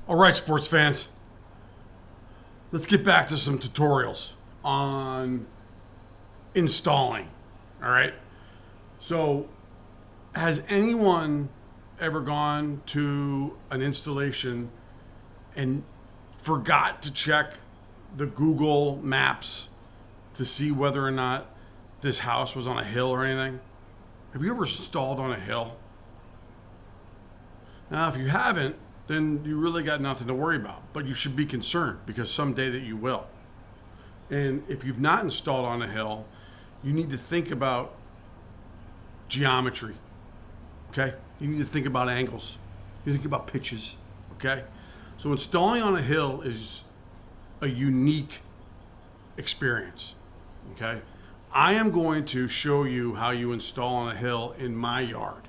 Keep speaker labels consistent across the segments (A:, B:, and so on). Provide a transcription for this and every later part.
A: All right, sports fans, let's get back to some tutorials on installing. All right. So, has anyone ever gone to an installation and forgot to check the Google Maps to see whether or not this house was on a hill or anything? Have you ever installed on a hill? Now, if you haven't, then you really got nothing to worry about. But you should be concerned because someday that you will. And if you've not installed on a hill, you need to think about geometry. Okay? You need to think about angles. You think about pitches. Okay? So installing on a hill is a unique experience. Okay? I am going to show you how you install on a hill in my yard.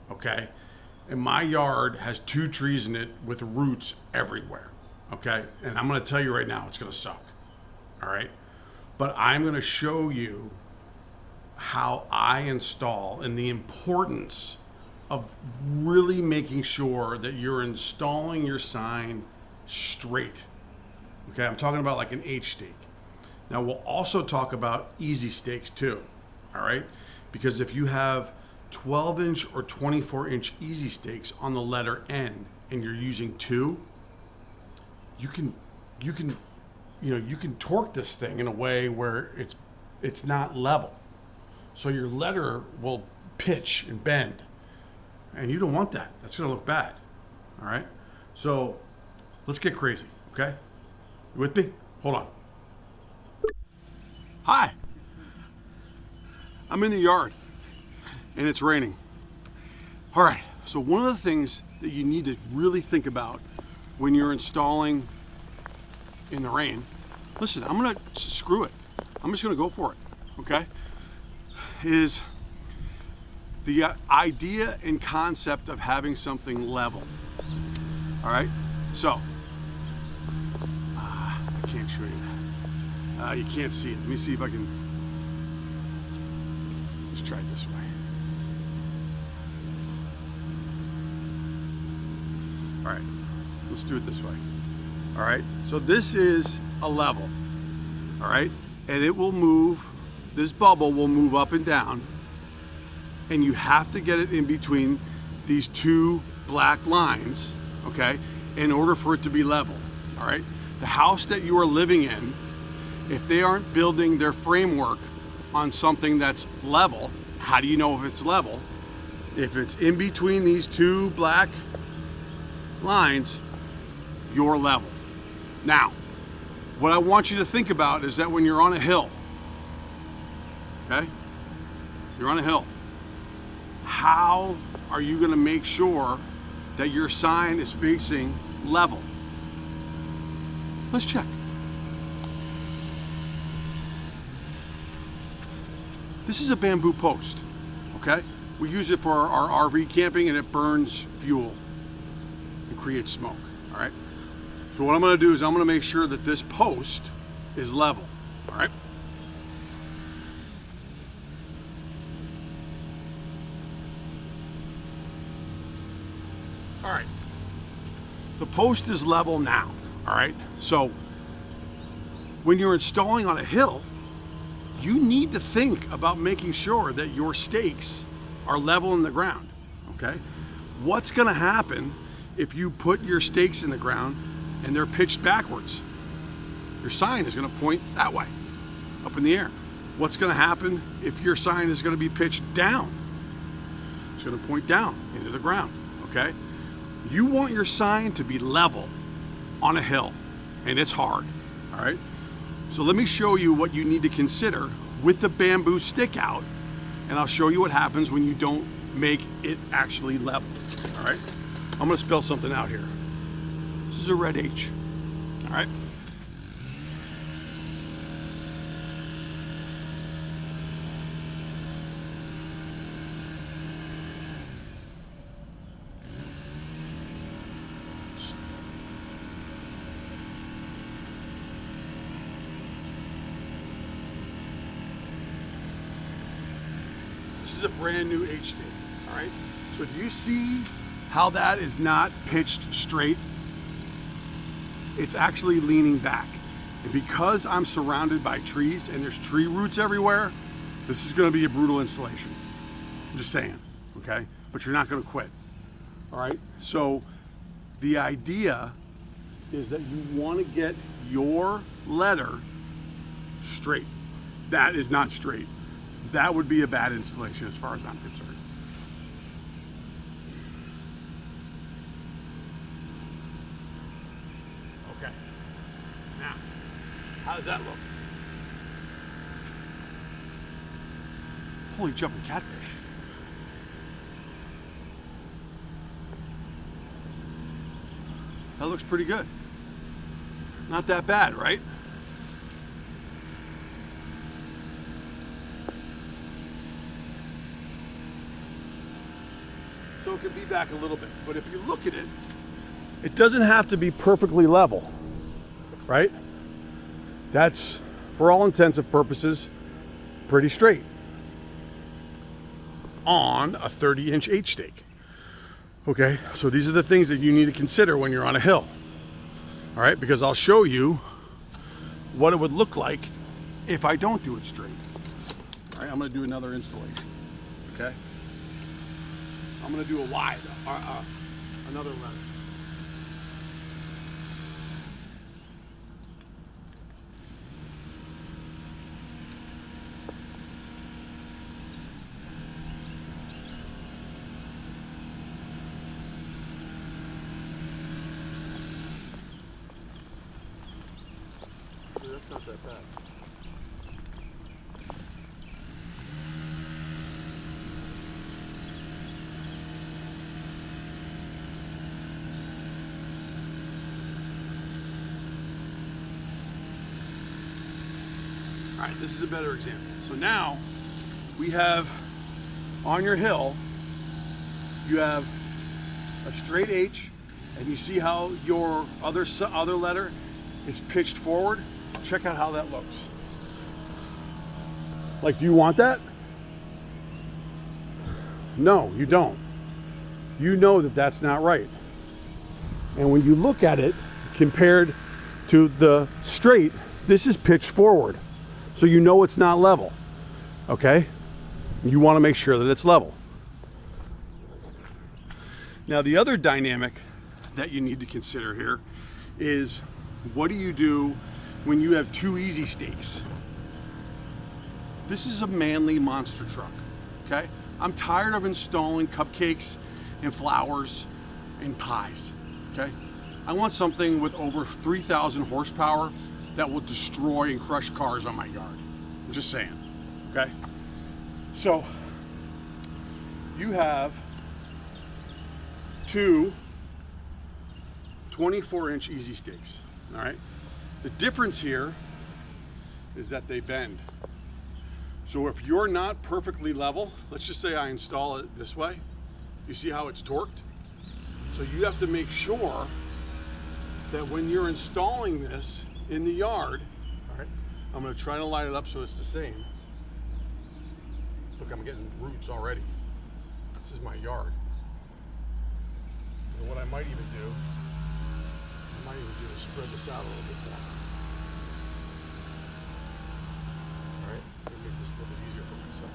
A: Okay? And my yard has 2 trees in it with roots everywhere. Okay? And I'm going to tell you right now, it's going to suck. All right? But I'm going to show you how I install and the importance of really making sure that you're installing your sign straight. Okay? I'm talking about like an H stake. Now, we'll also talk about easy stakes too. All right? Because if you have 12-inch or 24-inch easy stakes on the letter N and you're using 2, you can torque this thing in a way where it's not level. So your letter will pitch and bend. And you don't want that. That's going to look bad. All right? So let's get crazy, okay? You with me? Hold on. Hi. I'm in the yard. And it's raining. All right, so one of the things that you need to really think about when you're installing in the rain, listen, I'm gonna screw it. I'm just gonna go for it, okay? Is the idea and concept of having something level. All right, so, I can't show you that. You can't see it. Let me see if I can, let's try it this way. All right, let's do it this way. All right, so this is a level, all right? And it will move, this bubble will move up and down, and you have to get it in between these 2 black lines, okay, in order for it to be level, all right? The house that you are living in, if they aren't building their framework on something that's level, how do you know if it's level? If it's in between these 2 black lines, you're level. Now, what I want you to think about is that when you're on a hill, okay? You're on a hill. How are you going to make sure that your sign is facing level? Let's check. This is a bamboo post, okay? We use it for our RV camping and it burns fuel. Create smoke. All right. So what I'm going to do is I'm going to make sure that this post is level. All right. All right. The post is level now. All right. So when you're installing on a hill, you need to think about making sure that your stakes are level in the ground. Okay. What's going to happen if you put your stakes in the ground and they're pitched backwards? Your sign is going to point that way, up in the air. What's going to happen if your sign is going to be pitched down? It's going to point down into the ground, okay? You want your sign to be level on a hill, and it's hard, all right? So let me show you what you need to consider with the bamboo stick out, and I'll show you what happens when you don't make it actually level, all right? I'm going to spell something out here. This is a red H. All right. This is a brand new H stake. All right. So do you see how that is not pitched straight? it's actually leaning back. And because I'm surrounded by trees and there's tree roots everywhere, this is going to be a brutal installation. I'm just saying, okay? But you're not going to quit, all right? So the idea is that you want to get your letter straight. That is not straight. That would be a bad installation as far as I'm concerned. Okay. Now, how does that look? Holy jumping catfish. That looks pretty good. Not that bad, right? So it could be back a little bit, but if you look at it, it doesn't have to be perfectly level, right? That's, for all intents and purposes, pretty straight on a 30-inch H stake. Okay, so these are the things that you need to consider when you're on a hill. All right, because I'll show you what it would look like if I don't do it straight. All right, I'm gonna do another installation, okay? I'm gonna do a Y, another letter. That's not that bad. All right, this is a better example. So now we have on your hill, you have a straight H, and you see how your other letter is pitched forward. Check out how that looks. Like, do you want that? No, you don't. You know that that's not right. And when you look at it compared to the straight, this is pitched forward. So you know it's not level, okay? You want to make sure that it's level. Now, the other dynamic that you need to consider here is, what do you do when you have two easy stakes? This is a manly monster truck, okay? I'm tired of installing cupcakes and flowers and pies, okay? I want something with over 3,000 horsepower that will destroy and crush cars on my yard. I'm just saying, okay? So, you have two 24-inch easy stakes, all right? The difference here is that they bend. So if you're not perfectly level, let's just say I install it this way, you see how it's torqued? So you have to make sure that when you're installing this in the yard, all right, I'm gonna try to line it up so it's the same. Look, I'm getting roots already. This is my yard. And what I might even do is spread this out a little bit more. All right, I'm gonna make this a little bit easier for myself.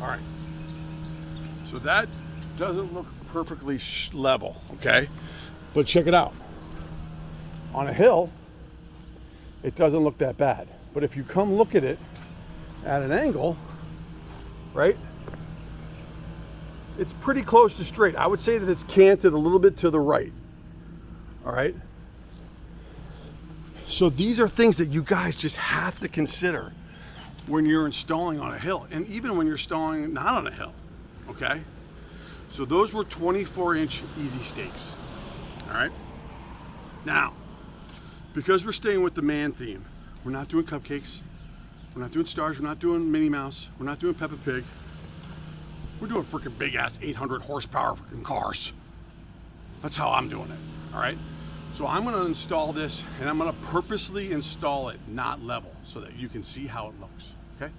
A: All right, so that doesn't look perfectly level, okay? But check it out. On a hill, it doesn't look that bad. But if you come look at it at an angle, right? It's pretty close to straight. I would say that it's canted a little bit to the right, all right? So these are things that you guys just have to consider when you're installing on a hill, and even when you're installing not on a hill, okay? So those were 24-inch easy stakes, all right? Now, because we're staying with the man theme, we're not doing cupcakes, we're not doing stars, we're not doing Minnie Mouse, we're not doing Peppa Pig. We're doing freaking big ass 800 horsepower freaking cars. That's how I'm doing it, all right? So I'm gonna install this, and I'm gonna purposely install it not level so that you can see how it looks, okay?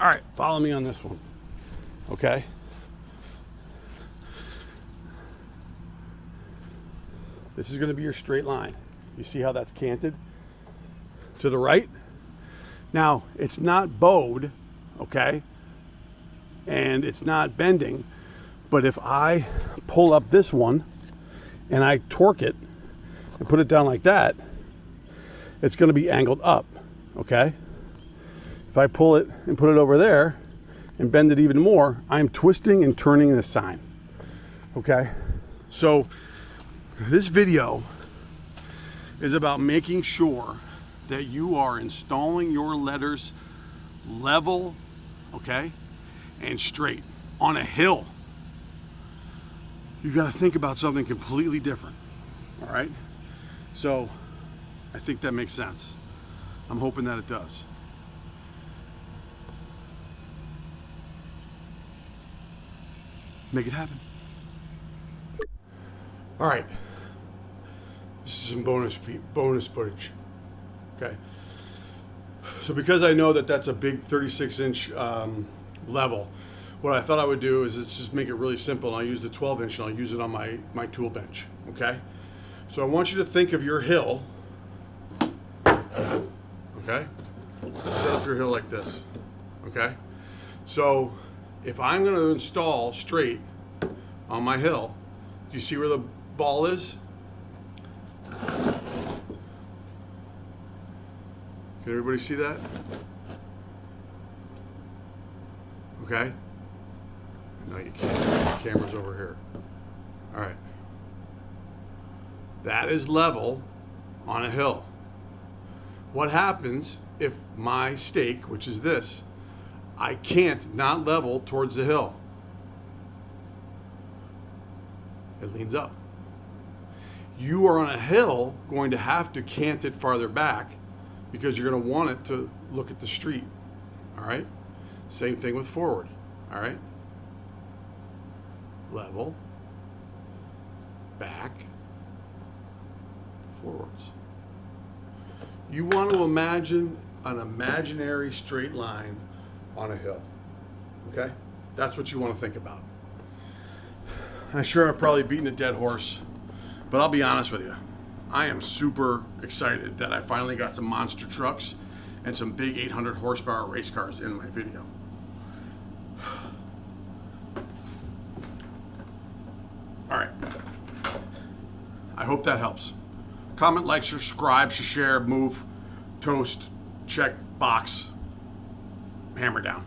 A: All right, follow me on this one, okay? This is gonna be your straight line. You see how that's canted to the right? Now, it's not bowed, okay? And it's not bending, but if I pull up this one and I torque it and put it down like that, it's gonna be angled up, okay? If I pull it and put it over there and bend it even more, I'm twisting and turning the sign, okay? So this video is about making sure that you are installing your letters level, okay, and straight on a hill. You got to think about something completely different, all right? So I think that makes sense. I'm hoping that it does. Make it happen. All right. This is some bonus footage. Okay. So because I know that that's a big 36-inch level, what I thought I would do is just make it really simple. And I'll use the 12-inch and I'll use it on my tool bench. Okay. So I want you to think of your hill. Okay. Set up your hill like this. Okay. So if I'm going to install straight on my hill, do you see where the ball is? Can everybody see that? Okay. No, you can't. The camera's over here. All right. That is level on a hill. What happens if my stake, which is this, I can't not level towards the hill? It leans up. You are on a hill going to have to cant it farther back because you're going to want it to look at the street. All right? Same thing with forward. All right? Level, back, forwards. You want to imagine an imaginary straight line on a hill. Okay? That's what you want to think about. I'm sure I'm probably beating a dead horse, but I'll be honest with you. I am super excited that I finally got some monster trucks and some big 800 horsepower race cars in my video. All right. I hope that helps. Comment, like, subscribe, share, move, toast, check, box, hammer down.